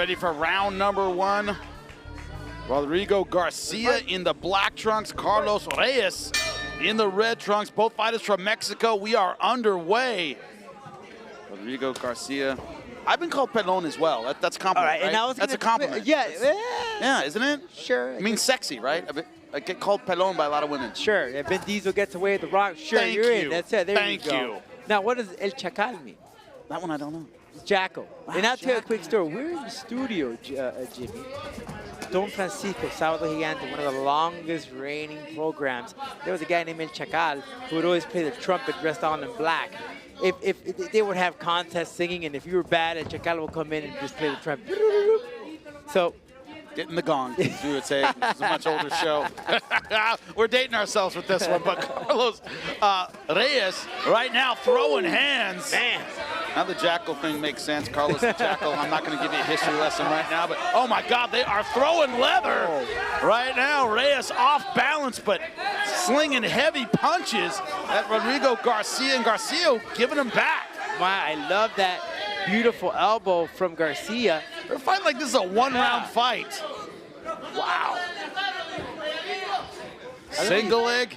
Ready for round number 1. Rodrigo Garcia in the black trunks, Carlos Reyes in the red trunks. Both fighters from Mexico. We are underway. Rodrigo Garcia. I've been called pelon as well. That's a compliment, right? That's a compliment. Yeah, isn't it? Sure. It means sexy, right? I get called pelon by a lot of women. Sure. If Vin Diesel gets away with the Rock, sure, you're in. That's it. There Thank you go. you. Now, what does El Chacal mean? That one I don't know. It's Jackal. Wow, And I'll tell you a quick story. We're in the studio, Jimmy. Don Francisco, Sábado Gigante, one of the longest reigning programs. There was a guy named El Chacal who would always play the trumpet dressed all in black. If they would have contests singing, and if you were bad, El Chacal would come in and just play the trumpet. So, getting the gong, as we would say. This is a much older show. We're dating ourselves with this one, but Carlos Reyes right now throwing hands. Man. Now the Jackal thing makes sense. Carlos the Jackal. I'm not going to give you a history lesson right now, but oh my God, they are throwing leather right now. Reyes off balance, but slinging heavy punches at Rodrigo Garcia, and Garcia giving him back. Wow, I love that beautiful elbow from Garcia. They're fighting like this is a one-round fight. Wow. Single leg.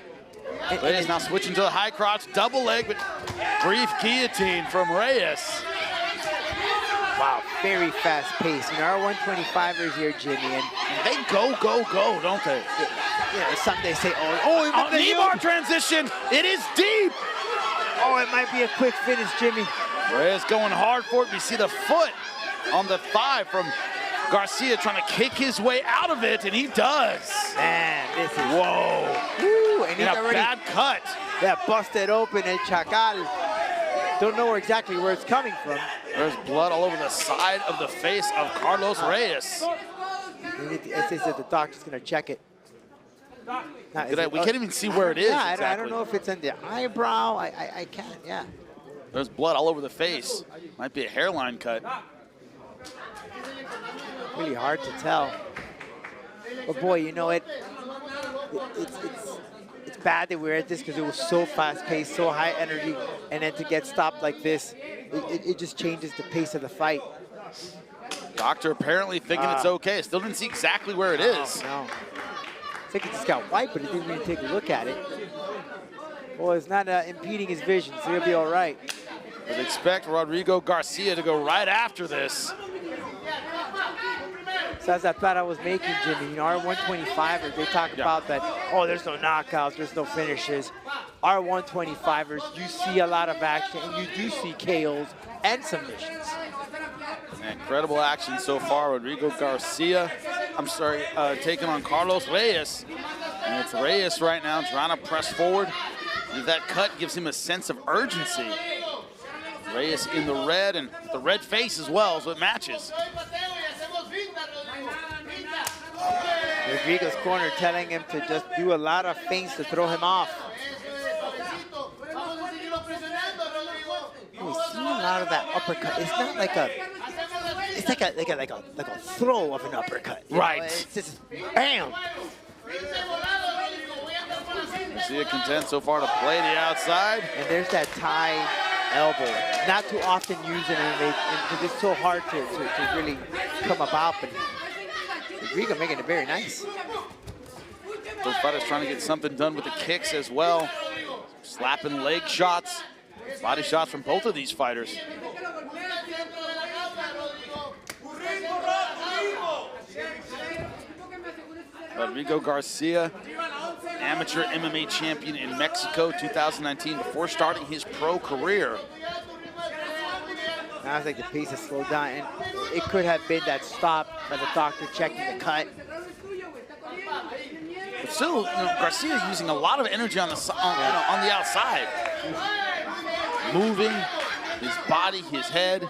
Reyes now switching to the high crotch, double leg, but brief guillotine from Reyes. Wow, very fast pace. You know, our 125ers here, Jimmy, and they go, don't they? Yeah, some they say, oh, knee bar transition. It is deep. Oh, it might be a quick finish, Jimmy. Reyes going hard for it. You see the foot on the thigh from Garcia trying to kick his way out of it, and he does. Man, this is... Whoa. Woo, and he's already, bad cut. Yeah, busted open, and Chacal don't know exactly where it's coming from. There's blood all over the side of the face of Carlos Reyes. It says that the doctor's going to check it. We can't even see where it is. Yeah, exactly. I don't know if it's in the eyebrow. I can't, yeah. There's blood all over the face. Might be a hairline cut. Really hard to tell. But boy, you know it's bad that we're at this because it was so fast-paced, so high energy, and then to get stopped like this, it just changes the pace of the fight. Doctor apparently thinking it's okay. Still didn't see exactly where it is. No. It's like he just got wiped, but he didn't even take a look at it. Well, it's not impeding his vision, so he'll be all right. But expect Rodrigo Garcia to go right after this. So as that thought I was making, Jimmy, you know, our 125ers, they talk about that, oh, there's no knockouts, there's no finishes. Our 125ers, you see a lot of action, and you do see KOs and submissions. Incredible action so far. Rodrigo Garcia, taking on Carlos Reyes. And it's Reyes right now trying to press forward. That cut gives him a sense of urgency. Reyes in the red, and the red face as well, so it matches. Rodrigo's corner telling him to just do a lot of feints to throw him off. We've seen a lot of that uppercut. It's not like it's like a throw of an uppercut. Right. Know? It's just bam. Garcia content so far to play the outside. And there's that tie elbow. Not too often using it because it's so hard to really come about, but Rodrigo making it very nice. Those fighters trying to get something done with the kicks as well. Slapping leg shots, body shots from both of these fighters. Rodrigo Garcia, amateur MMA champion in Mexico 2019 before starting his pro career. Now it's like the pace has slowed down, and it could have been that stop by the doctor checking the cut. But still, you know, Garcia using a lot of energy on the on the outside, moving his body, his head,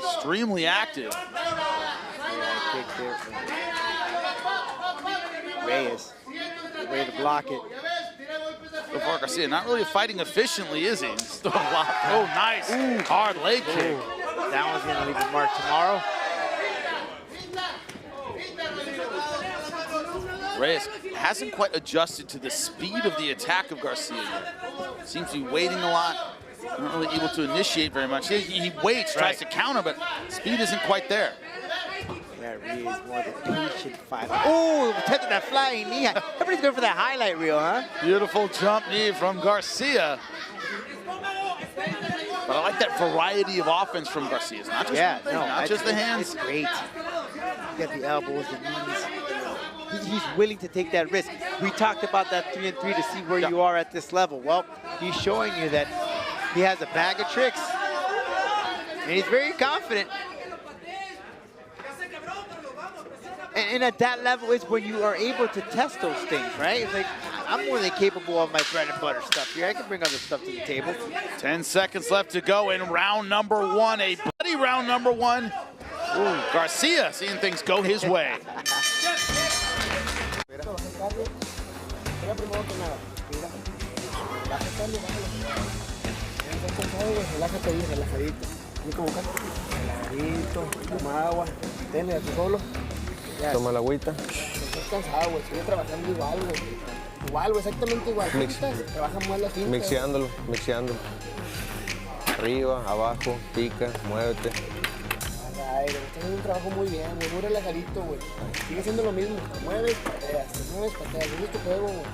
extremely active. Yeah, kick there from Reyes, way to block it. So far, Garcia not really fighting efficiently, is he? Still a lot. Oh, nice. Ooh. Hard leg kick. That one's going to leave a mark tomorrow. Reyes hasn't quite adjusted to the speed of the attack of Garcia yet. Seems to be waiting a lot. Not really able to initiate very much. He waits, tries to counter, but speed isn't quite there. that Rhea is more of a patient fighter. Oh, attempted that flying knee. Everybody's going for that highlight reel, huh? Beautiful jump knee from Garcia. But I like that variety of offense from Garcia. It's not just one thing, not just the hands. It's great. You got the elbows, the knees. He's willing to take that risk. We talked about that 3-3 to see where you are at this level. Well, he's showing you that he has a bag of tricks. And he's very confident. And at that level is when you are able to test those things, right? It's like, I'm more than capable of my bread and butter stuff here. I can bring other stuff to the table. 10 seconds left to go in round number 1, a bloody round number 1. Ooh, Garcia seeing things go his way. Toma la agüita. Estás cansado, güey. Estoy trabajando igual, güey. Igual, güey, exactamente igual. Trabajan más las fintas. Mixeándolo. Arriba, abajo, pica, muévete. Ay, estás haciendo un trabajo muy bien, güey. Muy relajadito, güey. Sigue siendo lo mismo. Te mueves, pateas. Ese es tu juego, güey.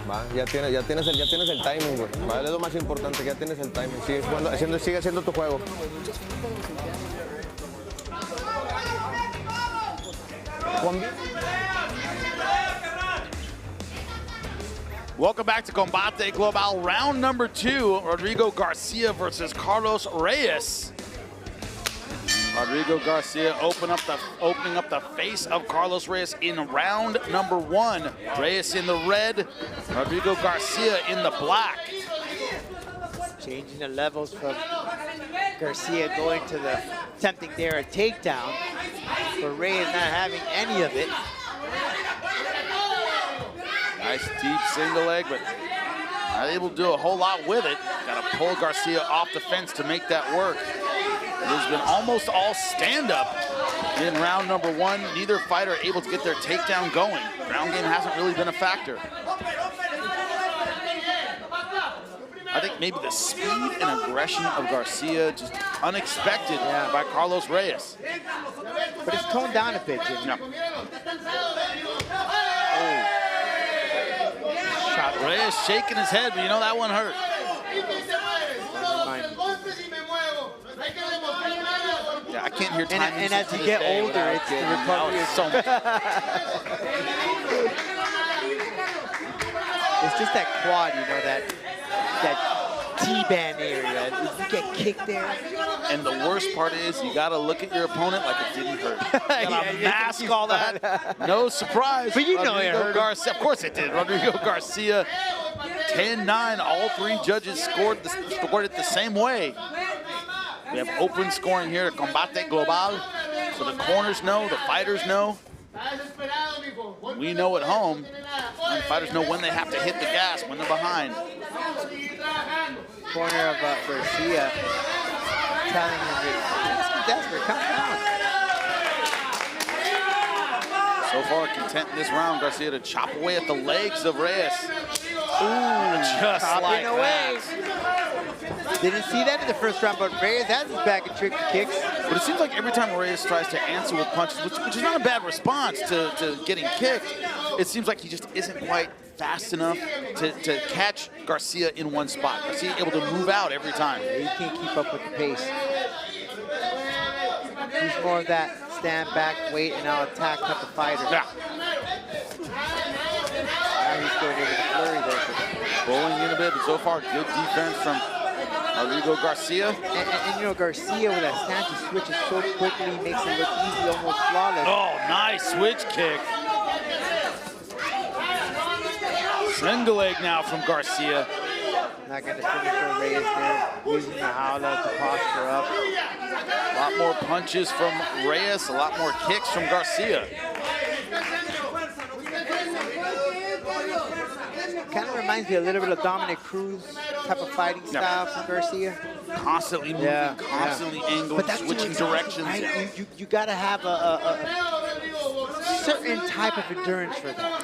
Va, ya tienes el timing, güey. Vale, es lo más importante, que ya tienes el timing. Sigue haciendo tu juego. Welcome back to Combate Global, round number 2. Rodrigo Garcia versus Carlos Reyes. Rodrigo Garcia opening up the face of Carlos Reyes in round number 1. Reyes in the red, Rodrigo Garcia in the black. Changing the levels from Garcia going to the attempting there a takedown, but Reyes not having any of it. Nice deep single leg, but not able to do a whole lot with it. Got to pull Garcia off the fence to make that work. It has been almost all stand-up in round number 1. Neither fighter able to get their takedown going. Ground game hasn't really been a factor. I think maybe the speed and aggression of Garcia just unexpected by Carlos Reyes. But it's toned down a bit, Jimmy. No. Oh. Reyes shaking his head, but you know that one hurt. Yeah, I can't hear time. And as you get older, it's the recovery is so much. It's just that quad, you know, that T-band area. You get kicked there. And the worst part is you got to look at your opponent like it didn't hurt. You got to mask all that. No surprise. But you know it hurt. Garcia, of course it did. Rodrigo Garcia, 10-9. All 3 judges scored it the same way. We have open scoring here at Combate Global. So the corners know, the fighters know. We know at home, and the fighters know when they have to hit the gas, when they're behind. Corner of Garcia telling him to desperate, come down. So far, content in this round, Garcia to chop away at the legs of Reyes. Ooh, just like that. Didn't see that in the first round, but Reyes has his bag of trick kicks. But it seems like every time Reyes tries to answer with punches, which is not a bad response to getting kicked, it seems like he just isn't quite fast enough to catch Garcia in one spot. Garcia able to move out every time. He can't keep up with the pace. He's more of that stand back, wait, and I'll attack type of fighter. Yeah. Now he's going into the flurry there. Bowling in a bit, but so far good defense from Rodrigo Garcia. And you know, Garcia with that stance, he switches so quickly, makes it look easy, almost flawless. Oh, nice switch kick. Single leg now from Garcia. Not going to finish for Reyes there, using the howler to posture up. A lot more punches from Reyes, a lot more kicks from Garcia. Kind of reminds me a little bit of Dominic Cruz type of fighting style from Garcia. Constantly moving, constantly angling, switching directions. Right? You got to have a certain type of endurance for that.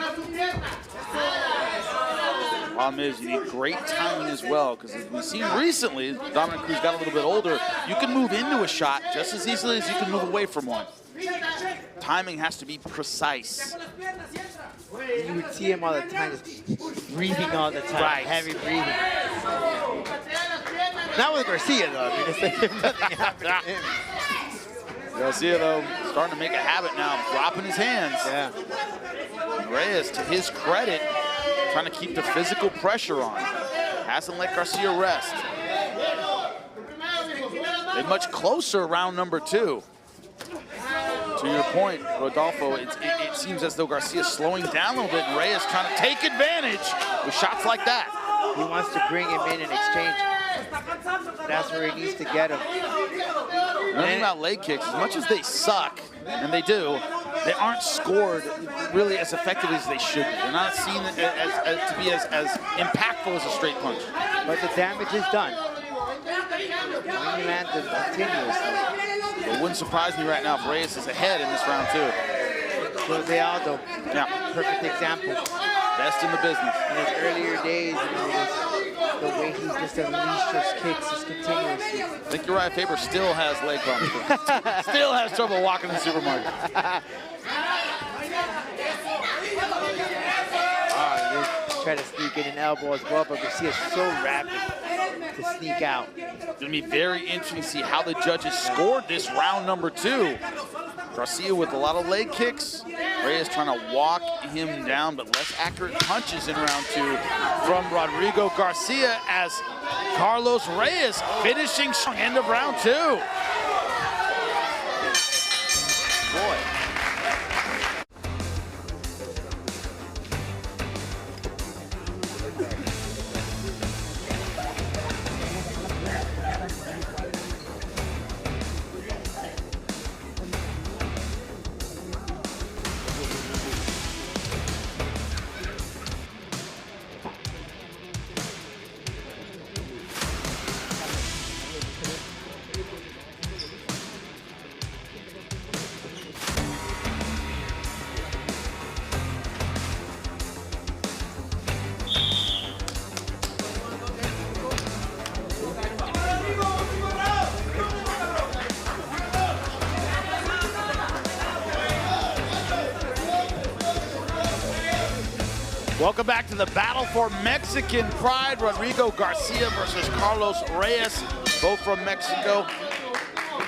Problem is, you need great timing as well, because as we've seen recently, Dominic Cruz got a little bit older. You can move into a shot just as easily as you can move away from one. Timing has to be precise. You would see him all the time, just breathing all the time, Right. heavy breathing. Not with Garcia, though. I mean, it's like if nothing happened to him. Garcia, though, starting to make a habit now, dropping his hands. Yeah. Reyes, to his credit, trying to keep the physical pressure on. Hasn't let Garcia rest. They're much closer round number 2. To your point, Rodolfo, it seems as though Garcia's slowing down a little bit, and Reyes trying to take advantage with shots like that. He wants to bring him in and exchange. That's where he needs to get him. Nothing about leg kicks, as much as they suck, and they do, they aren't scored really as effectively as they should be. They're not seen to be as impactful as a straight punch. But the damage is done. When you land them continuously. It wouldn't surprise me right now if Reyes is ahead in this round 2. Jose Aldo, Yeah, perfect example. best in the business. In his earlier days, the way he just unleashed those kicks is continuously. I think Uriah Faber still has leg problems. Still has trouble walking in the supermarket. Try to sneak in an elbow as well, but Garcia's so rapid to sneak out. It's going to be very interesting to see how the judges scored this round number 2. Garcia with a lot of leg kicks. Reyes trying to walk him down, but less accurate punches in round 2 from Rodrigo Garcia, as Carlos Reyes finishing strong. End of round 2. Boy. Welcome back to the battle for Mexican pride. Rodrigo Garcia versus Carlos Reyes, both from Mexico,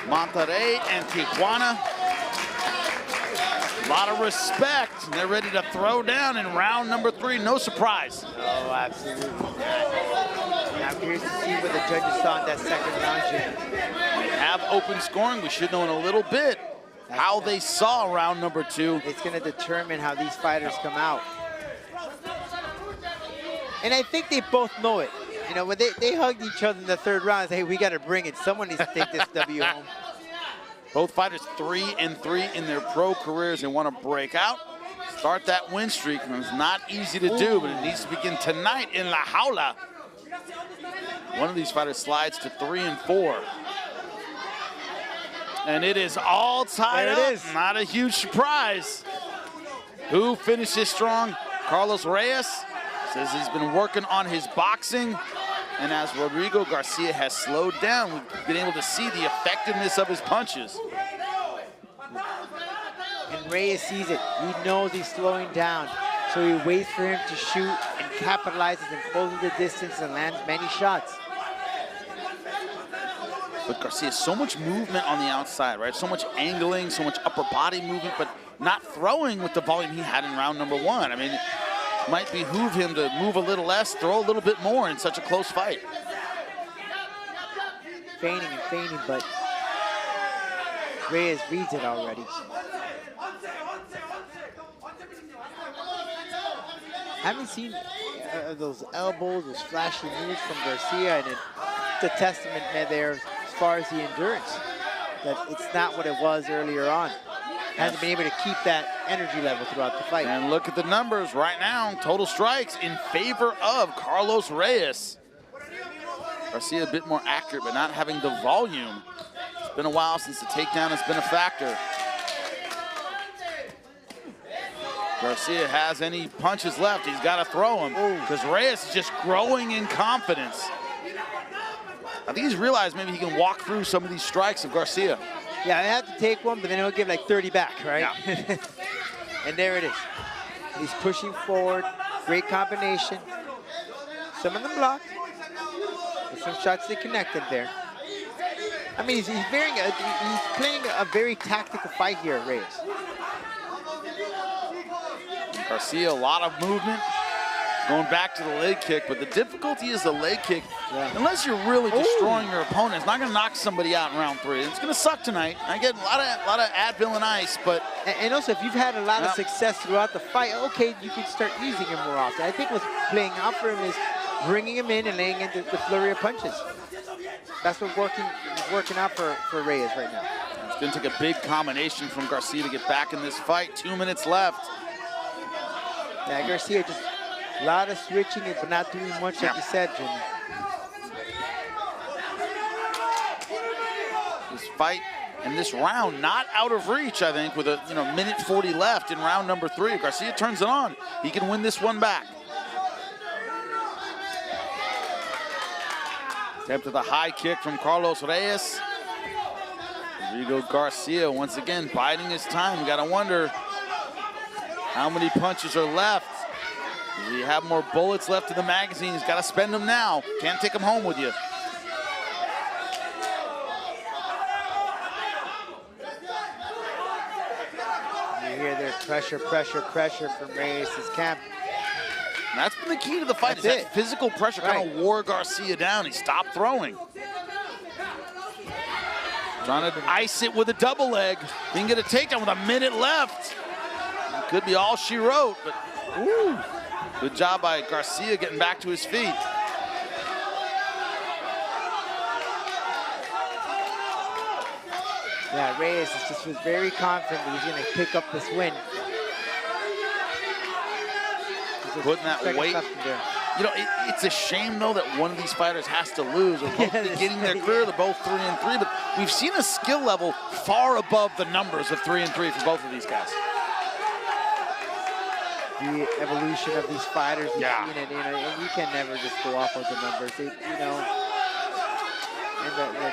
Monterrey and Tijuana. A lot of respect, and they're ready to throw down in round number 3. No surprise. Oh, absolutely not. I'm curious to see what the judges saw in that second round, Jim. We have open scoring. We should know in a little bit how they saw round number 2. It's going to determine how these fighters come out. And I think they both know it. You know, when they hugged each other in the third round, say, hey, we got to bring it. Someone needs to take this W home. Both fighters 3-3 in their pro careers. They want to break out, start that win streak. And it's not easy to do, but it needs to begin tonight in La Jaula. One of these fighters slides to 3-4. And it is all tied up. There it is. Not a huge surprise. Who finishes strong? Carlos Reyes says he's been working on his boxing. And as Rodrigo Garcia has slowed down, we've been able to see the effectiveness of his punches. And Reyes sees it. He knows he's slowing down. So he waits for him to shoot and capitalizes and closes the distance and lands many shots. But Garcia, so much movement on the outside, right? So much angling, so much upper body movement, but not throwing with the volume he had in round number 1. I mean, it might behoove him to move a little less, throw a little bit more in such a close fight. Feigning and feigning, but Reyes reads it already. Haven't seen those elbows, those flashy moves from Garcia, and it's a testament there as far as the endurance, that it's not what it was earlier on. Hasn't been able to keep that energy level throughout the fight. And look at the numbers right now. Total strikes in favor of Carlos Reyes. Garcia a bit more accurate, but not having the volume. It's been a while since the takedown has been a factor. Garcia has any punches left, he's got to throw them because Reyes is just growing in confidence. I think he's realized maybe he can walk through some of these strikes of Garcia. Yeah, I have to take one, but then he'll give like 30 back, right? Yeah. And there it is. He's pushing forward. Great combination. Some of them blocked. There's some shots they connected there. I mean, he's playing a very tactical fight here, Reyes. Garcia, a lot of movement. Going back to the leg kick, but the difficulty is the leg kick. Yeah. Unless you're really destroying your opponent, it's not going to knock somebody out in round 3. It's going to suck tonight. I get a lot of Advil and ice, but and also if you've had a lot of success throughout the fight, okay, you can start using him more often. I think what's playing out for him is bringing him in and laying into the flurry of punches. That's what's working out for Reyes right now. It's going to take a big combination from Garcia to get back in this fight. 2 minutes left. Yeah, Garcia just a lot of switching it, but not doing much, like you said, Jimmy. This fight and this round not out of reach, I think, with a minute 40 left in round number 3. If Garcia turns it on, he can win this one back. Attempt at the high kick from Carlos Reyes. Rodrigo Garcia once again biding his time. We gotta wonder how many punches are left. Does he have more bullets left in the magazine? He's got to spend them now. Can't take them home with you. You hear their pressure from Reyes' camp. And that's been the key to the fight. Is that physical pressure kind of wore Garcia down. He stopped throwing. Trying to ice it with a double leg. Didn't get a takedown with a minute left. It could be all she wrote, but ooh. Good job by Garcia getting back to his feet. Yeah, Reyes was very confident that he's going to pick up this win. Putting that weight. It's a shame, though, that one of these fighters has to lose. They're both beginning their career. They're both 3-3, but we've seen a skill level far above the numbers of 3-3 for both of these guys. The evolution of these fighters, you've seen it, and you can never just go off of the numbers. And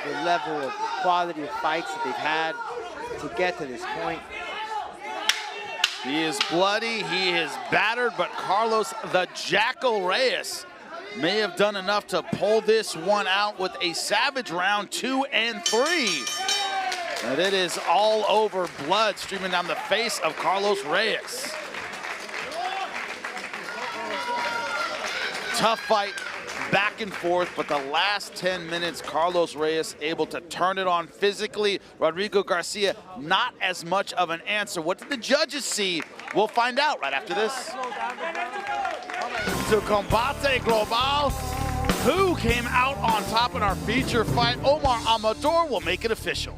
the level of quality of fights that they've had to get to this point. He is bloody, he is battered, but Carlos the Jackal Reyes may have done enough to pull this one out with a savage round 2 and 3. And it is all over, blood streaming down the face of Carlos Reyes. Tough fight, back and forth, but the last 10 minutes, Carlos Reyes able to turn it on physically. Rodrigo Garcia, not as much of an answer. What did the judges see? We'll find out right after this. To Combate Global, who came out on top in our feature fight? Omar Amador will make it official.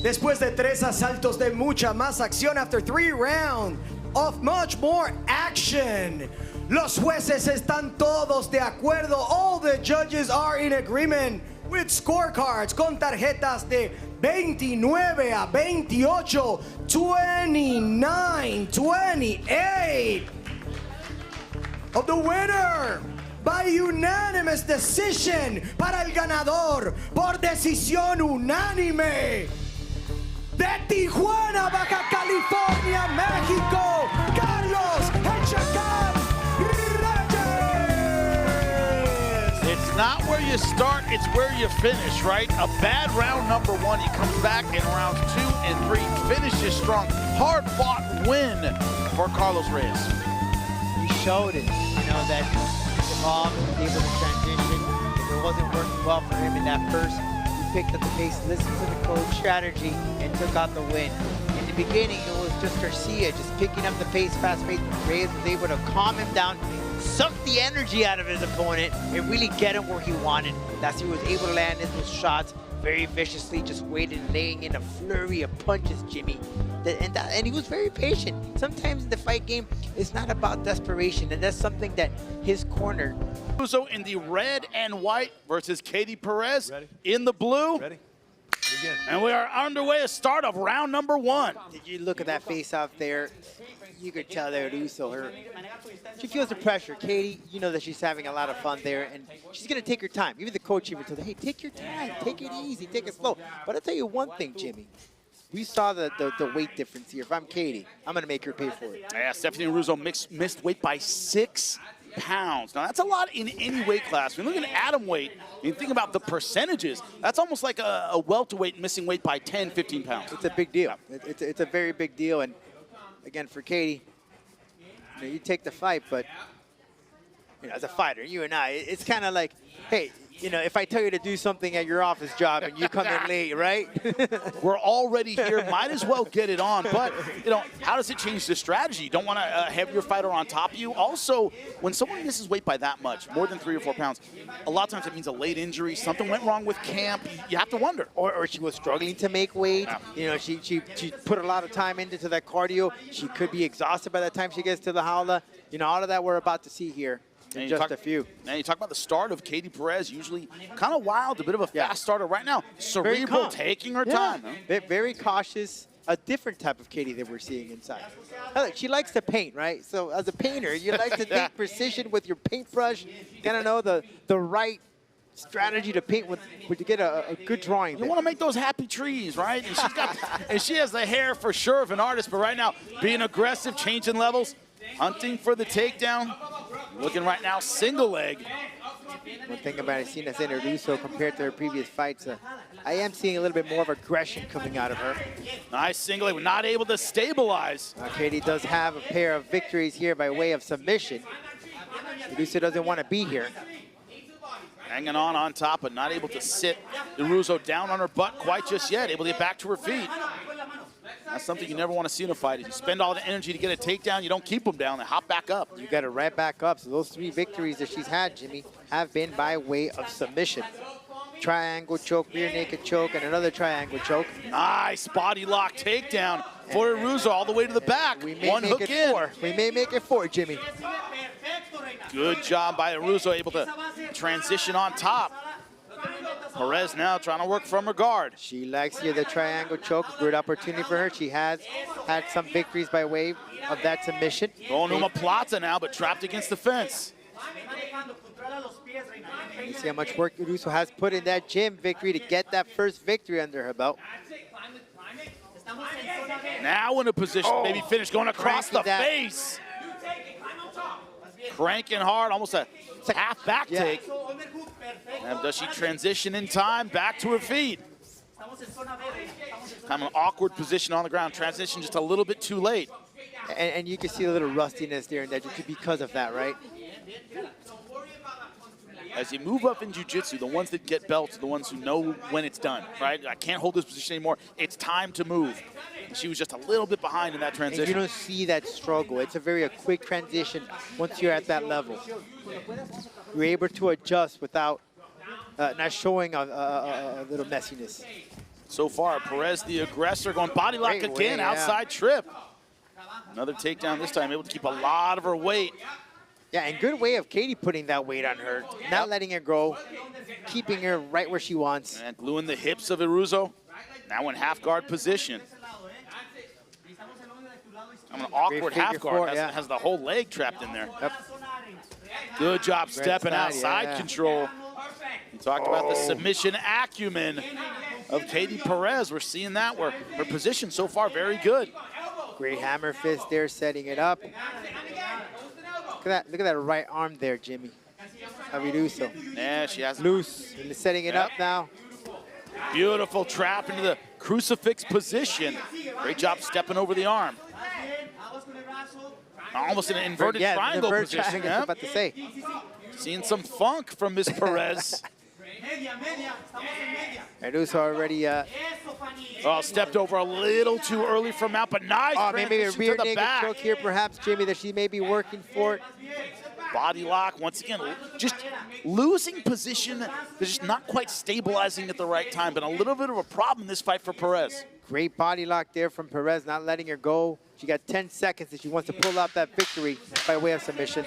Después de 3 asaltos de mucha más acción, after 3 rounds of much more action, los jueces están todos de acuerdo. All the judges are in agreement with scorecards con tarjetas de 29 a 28, 29-28 of the winner by unanimous decision para el ganador por decisión unánime de Tijuana, Baja California, México, Carlos El Chacal Reyes. It's not where you start, it's where you finish, right? A bad round number 1, he comes back in rounds 2 and 3, finishes strong. Hard-fought win for Carlos Reyes. He showed it, that he evolved and was able to transition. If it wasn't working well for him in that first, picked up the pace, listened to the coach strategy, and took out the win. In the beginning, it was just Garcia just picking up the pace, fast pace. Reyes was able to calm him down, suck the energy out of his opponent, and really get him where he wanted. That's he was able to land in those shots very viciously, just waiting, laying in a flurry of punches, Jimmy. And he was very patient. Sometimes in the fight game, it's not about desperation, and that's something that his corner. So in the red and white versus Katie Perez in the blue. Ready? And we are underway, a start of round number 1. Did you look at that face-off there? You could tell there, Uso, she feels the pressure. Katie, you know that she's having a lot of fun there, and she's going to take her time. Even the coach even told her, hey, take your time, take it easy, take it slow. But I'll tell you one thing, Jimmy. We saw the weight difference here. If I'm Katie, I'm going to make her pay for it. Yeah, Stephanie Russo missed weight by 6 pounds. Now, that's a lot in any weight class. When you look at atom weight, and you think about the percentages, that's almost like a welterweight missing weight by 10, 15 pounds. It's a big deal. It's a very big deal. And again, for Katie, you take the fight, but as a fighter, you and I, it's kind of like, hey, if I tell you to do something at your office job and you come in late, right? We're already here. Might as well get it on. But, how does it change the strategy? You don't want to have your fighter on top of you. Also, when someone misses weight by that much, more than 3 or 4 pounds, a lot of times it means a late injury. Something went wrong with camp. You have to wonder. Or she was struggling to make weight. Yeah. She put a lot of time into that cardio. She could be exhausted by the time she gets to the jaula. All of that we're about to see here. And just a few. And you talk about the start of Katie Perez, usually kind of wild, a bit of a fast starter. Right now, cerebral, taking her time. Huh? Very cautious, a different type of Katie that we're seeing inside. She likes to paint, right? So as a painter, you like to think precision with your paintbrush, kind of know the right strategy to paint with to get a good drawing. You want to make those happy trees, right? And she's got, and she has the hair for sure of an artist, but right now, being aggressive, changing levels, hunting for the takedown. Looking right now, single leg. One thing about Cena Russo compared to her previous fights, I am seeing a little bit more of aggression coming out of her. Nice single leg, not able to stabilize. Katie does have a pair of victories here by way of submission. Russo doesn't want to be here. Hanging on top, but not able to sit Russo down on her butt quite just yet. Able to get back to her feet. That's something you never want to see in a fight. If you spend all the energy to get a takedown, you don't keep them down. They hop back up. You got to right back up. So those 3 victories that she's had, Jimmy, have been by way of submission. Triangle choke, rear naked choke, and another triangle choke. Nice body lock takedown for Russo all the way to the back. We may One make hook it in. 4. We may make it 4, Jimmy. Good job by Russo, able to transition on top. Perez now trying to work from her guard. She likes here the triangle choke. Good opportunity for her. She has had some victories by way of that submission. Going to Plata now, but trapped against the fence. You see how much work Russo has put in that gym victory to get that first victory under her belt. Now in a position, maybe finish, going across the face. Cranking hard, almost a half back take. And does she transition in time back to her feet? Kind of an awkward position on the ground. Transition just a little bit too late. And you can see a little rustiness there in that because of that, right? As you move up in jiu-jitsu, the ones that get belts are the ones who know when it's done, right? I can't hold this position anymore. It's time to move. And she was just a little bit behind in that transition. And you don't see that struggle. It's a quick transition once you're at that level. You're able to adjust without not showing a little messiness. So far, Perez, the aggressor, going body lock again, outside trip. Another takedown this time, able to keep a lot of her weight. Yeah, and good way of Katie putting that weight on her, not letting her go, keeping her right where she wants. And gluing the hips of Russo. Now in half guard position. An awkward half guard, has the whole leg trapped in there. Yep. Good job stepping out, side control. You talked about the submission acumen of Katie Perez. We're seeing that where her position so far very good. Great hammer fist there, setting it up. Look at that right arm there, Jimmy. Russo. Yeah, she has loose. Setting it up now. Beautiful trap into the crucifix position. Great job stepping over the arm. Almost in an inverted triangle position. Triangle, I was about to say. Seeing some funk from Miss Perez. Russo already stepped over a little too early from out, but nice. Maybe a rear naked choke here, perhaps, Jimmy, that she may be working for it. Body lock, once again, just losing position. They're just not quite stabilizing at the right time, but a little bit of a problem in this fight for Perez. Great body lock there from Perez, not letting her go. She got 10 seconds if she wants to pull out that victory by way of submission.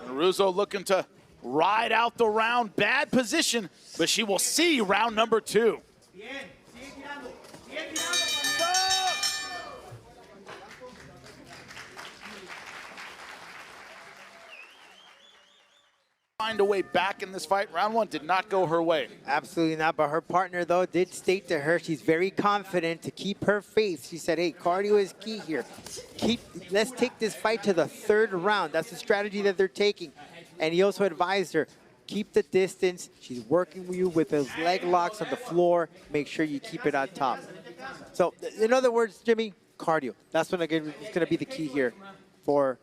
Russo looking to ride out the round. Bad position, but she will see round number 2. find a way back in this fight. Round one did not go her way. Absolutely not, but her partner, though, did state to her she's very confident to keep her faith. She said, hey, cardio is key here. Let's take this fight to the third round. That's the strategy that they're taking. And he also advised her, keep the distance. She's working with you with those leg locks on the floor. Make sure you keep it on top. So, in other words, Jimmy, cardio. That's what is going to be the key here for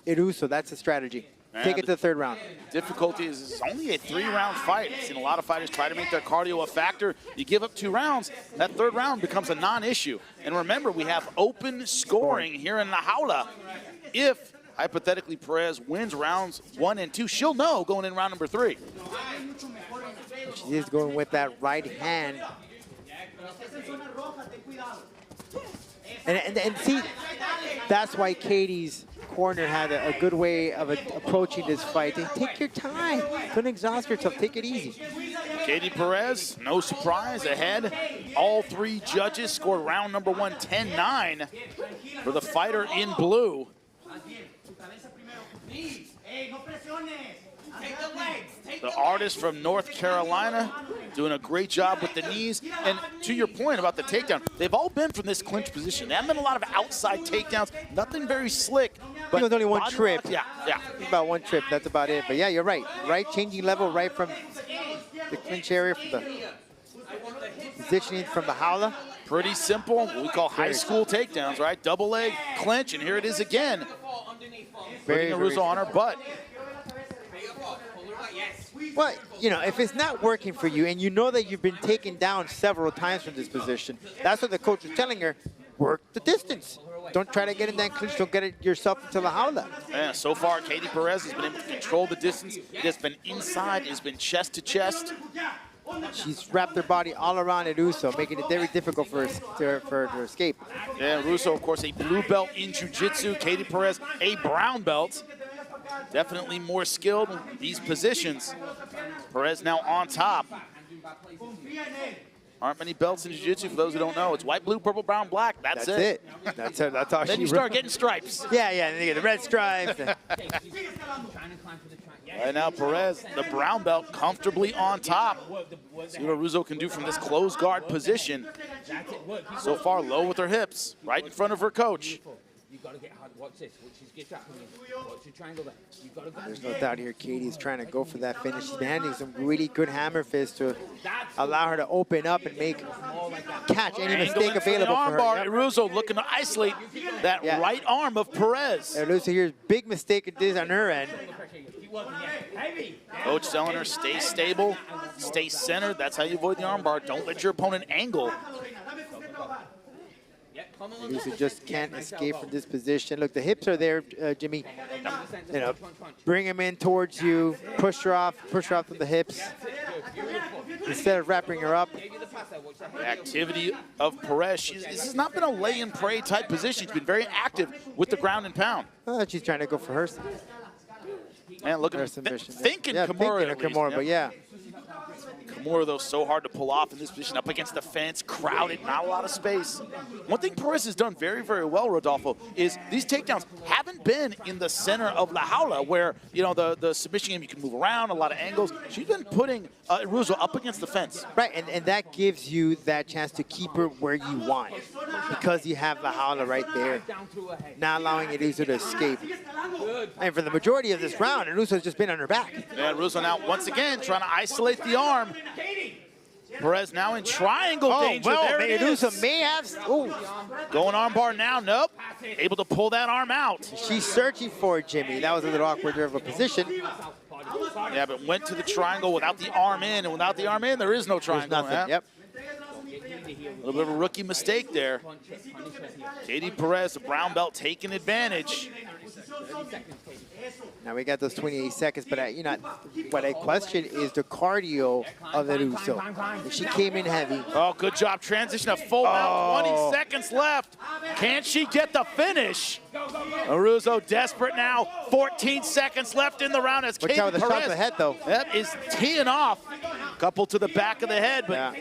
Iruzo. That's the strategy. Take it to the third round. Difficulty is it's only a 3-round fight. I've seen a lot of fighters try to make their cardio a factor. You give up 2 rounds, that third round becomes a non-issue. And remember, we have open scoring here in La Jaula. If, hypothetically, Perez wins rounds 1 and 2, she'll know going in round number 3. She is going with that right hand. And see, that's why Katie's corner had a good way of approaching this fight. Take your time. Don't exhaust yourself. Take it easy. Katie Perez, no surprise, ahead. All 3 judges scored round number 1, 10-9 for the fighter in blue. The artist from North Carolina doing a great job with the knees. And to your point about the takedown, they've all been from this clinch position. There haven't been a lot of outside takedowns, nothing very slick. But it was only one trip. Yeah. About one trip, that's about it. But yeah, you're right. Right changing level right from the clinch area, from the positioning from the jaula. Pretty simple, what we call high school takedowns, right? Double leg, clinch, and here it is again. Putting Iruzo on her butt. Well, you know, if it's not working for you and you know that you've been taken down several times from this position, that's what the coach is telling her, work the distance. Don't try to get in that clinch. Don't get yourself into the jaula. Yeah, so far, Katie Perez has been able to control the distance. It has been inside, it has been chest to chest. She's wrapped her body all around Iruzo, making it very difficult for her to escape. Yeah, Russo, of course, a blue belt in jiu-jitsu. Katie Perez, a brown belt. Definitely more skilled in these positions. Perez now on top. Aren't many belts in jiu-jitsu, for those who don't know. It's white, blue, purple, brown, black. That's it. That's it. That's all. Then you start getting stripes. Yeah, and then you get the red stripes. Right now, Perez, the brown belt, comfortably on top. See what Iruzo can do from this closed guard position. So far, low with her hips, right in front of her coach. There's no doubt here Katie's trying to go for that finish. She's been handling some really good hammer fists to allow her to open up and catch any mistake available for her. Yep. Iruzo looking to isolate that right arm of Perez. Iruzo here's big mistake it is on her end. Coach telling her stay stable, stay centered. That's how you avoid the armbar. Don't let your opponent angle. Iruzo just can't escape from this position. Look, the hips are there, Jimmy. You know, bring him in towards you, push her off with the hips instead of wrapping her up. The activity of Perez, this has not been a lay and pray type position. She's been very active with the ground and pound. She's trying to go for her. Man, look at her thinking Kimura, but yeah. Kimura, though, so hard to pull off in this position, up against the fence, crowded, not a lot of space. One thing Perez has done very, very well, Rodolfo, is these takedowns haven't been in the center of La Jaula, where, you know, the submission game, you can move around, a lot of angles. She's been putting Iruzo up against the fence. Right, and that gives you that chance to keep her where you want, because you have La Jaula right there, not allowing Iruzo to escape. And for the majority of this round, Iruzo's just been on her back. Yeah, Iruzo now, once again, trying to isolate the arm. Perez now in triangle danger. There it is. Iruzo may have. Going armbar now. Nope. Able to pull that arm out. She's searching for it, Jimmy. That was a little awkward of a position. Yeah, but went to the triangle without the arm in, and without the arm in, there is no triangle. There's nothing. Yep. A little bit of a rookie mistake there. Katie Perez, the brown belt, taking advantage. Now we got those 28 seconds, but you know what I question is the cardio of Iruzo. She came in heavy. Oh, good job. Transition to full mount. 20 seconds left. Can she get the finish? Iruzo desperate now. 14 seconds left in the round as Katie Perez. Watch out with the shot to the head, though. That is teeing off. Couple to the back of the head, but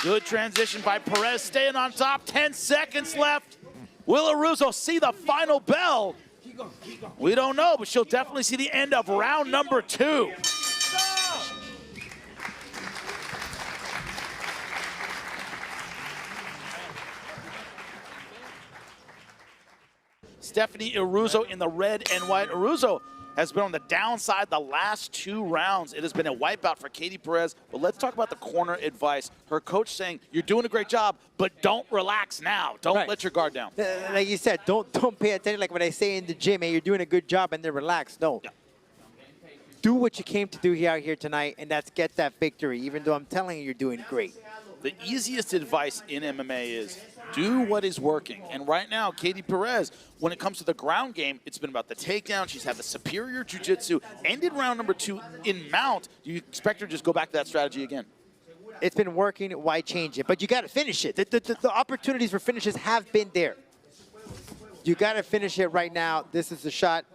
good transition by Perez, staying on top. 10 seconds left. Will Iruzo see the final bell? We don't know, but she'll definitely see the end of round number 2. Stephanie Iruzzo in the red and white. Iruzzo has been on the downside the last 2 rounds. It has been a wipeout for Katie Perez. But let's talk about the corner advice. Her coach saying, you're doing a great job, but don't relax now. Don't let your guard down. Like you said, don't pay attention. Like when I say in the gym, hey, you're doing a good job, and then relax. No. Yeah. Do what you came to do out here tonight, and that's get that victory, even though I'm telling you you're doing great. The easiest advice in MMA is do what is working. And right now, Katie Perez, when it comes to the ground game, it's been about the takedown. She's had the superior jiu-jitsu. Ended round number 2 in mount. Do you expect her to just go back to that strategy again? It's been working. Why change it? But you got to finish it. The opportunities for finishes have been there. You got to finish it right now. This is the shot.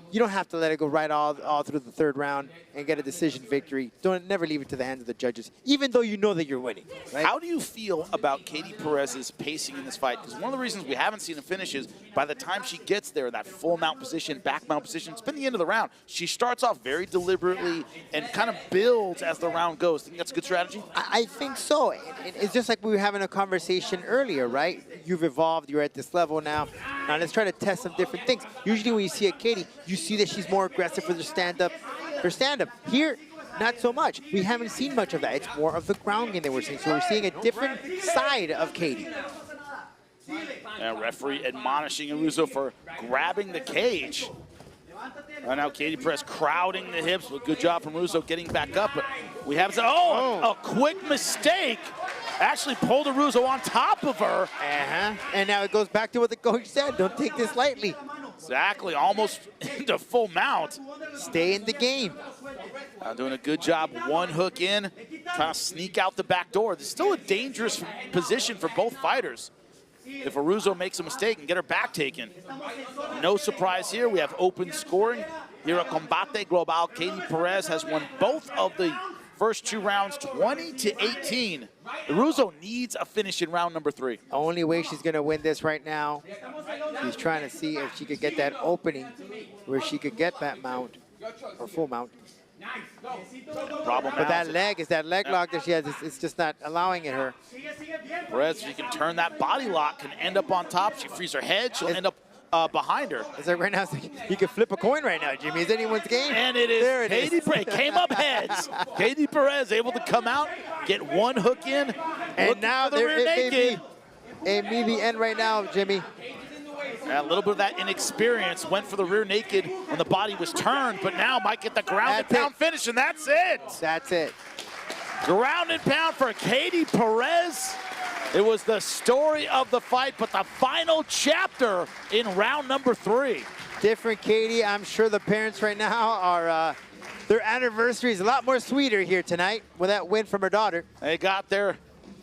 You don't have to let it go right all through the 3rd round and get a decision victory. Never leave it to the hands of the judges, even though you know that you're winning. Right? How do you feel about Katie Perez's pacing in this fight? Because one of the reasons we haven't seen a finish is by the time she gets there, that full mount position, back mount position, it's been the end of the round. She starts off very deliberately and kind of builds as the round goes. Think that's a good strategy? I think so. It's just like we were having a conversation earlier, right? You've evolved. You're at this level now. Now let's try to test some different things. Usually when you see a Katie, you see that she's more aggressive for the stand-up. Here, not so much. We haven't seen much of that. It's more of the ground game that we're seeing. So we're seeing a different side of Katie. And referee admonishing Iruzzo for grabbing the cage. Right now, Katie Perez crowding the hips. But good job from Iruzzo getting back up. But we have a quick mistake. Actually pulled Iruzzo on top of her. And now it goes back to what the coach said. Don't take this lightly. Exactly, almost into full mount. Stay in the game. Doing a good job, 1 hook in, trying to sneak out the back door. This is still a dangerous position for both fighters. If Iruzzo makes a mistake and get her back taken. No surprise here, we have open scoring. Here at Combate Global, Katie Perez has won both of the first 2 rounds, 20-18. Iruzzo needs a finish in round number 3. Only way she's going to win this right now, she's trying to see if she could get that opening where she could get that mount, or full mount. Problem but that leg lock that she has, it's just not allowing it her. Perez, she can turn that body lock, can end up on top. She frees her head, she'll end up behind her. It's like right now, it's like you can flip a coin right now, Jimmy. Is anyone's game? And it is. There it Katie Perez came up heads. Katie Perez able to come out, get 1 hook in, and now the rear naked. It may be end right now, Jimmy. A little bit of that inexperience went for the rear naked when the body was turned, but now might get the ground and pound finish, and that's it. That's it. Ground and pound for Katie Perez. It was the story of the fight, but the final chapter in round number 3. Different Katie. I'm sure the parents right now are, their anniversary is a lot more sweeter here tonight with that win from her daughter. They got their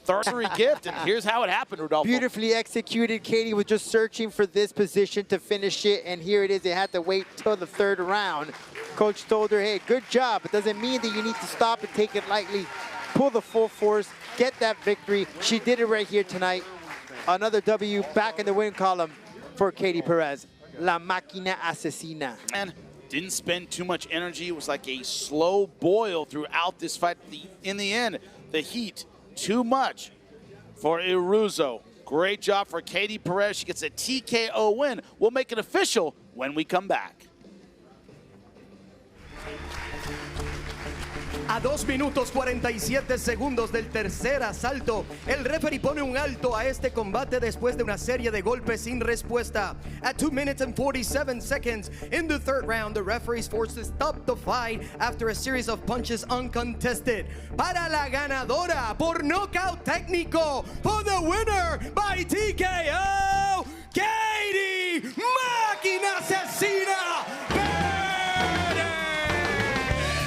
anniversary gift, and here's how it happened, Rodolfo. Beautifully executed. Katie was just searching for this position to finish it, and here it is. They had to wait till the 3rd round. Coach told her, hey, good job. It doesn't mean that you need to stop and take it lightly. Pull the full force, get that victory. She did it right here tonight. Another W back in the win column for Katie Perez. La Máquina Asesina. And didn't spend too much energy. It was like a slow boil throughout this fight. In the end, the heat, too much for Iruzzo. Great job for Katie Perez. She gets a TKO win. We'll make it official when we come back. A 2 minutos 47 segundos del tercer asalto, el referee pone un alto a este combate después de una serie de golpes sin respuesta. At 2 minutes and 47 seconds in the 3rd round, the referee is forced to stop the fight after a series of punches uncontested. Para la ganadora por nocaut técnico, for the winner by TKO, Katie Máquina Asesina.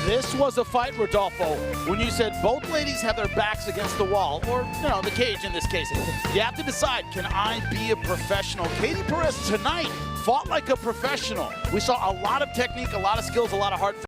This was a fight, Rodolfo, when you said both ladies have their backs against the wall, or, you know, the cage in this case. You have to decide, can I be a professional? Katie Perez tonight fought like a professional. We saw a lot of technique, a lot of skills, a lot of heart.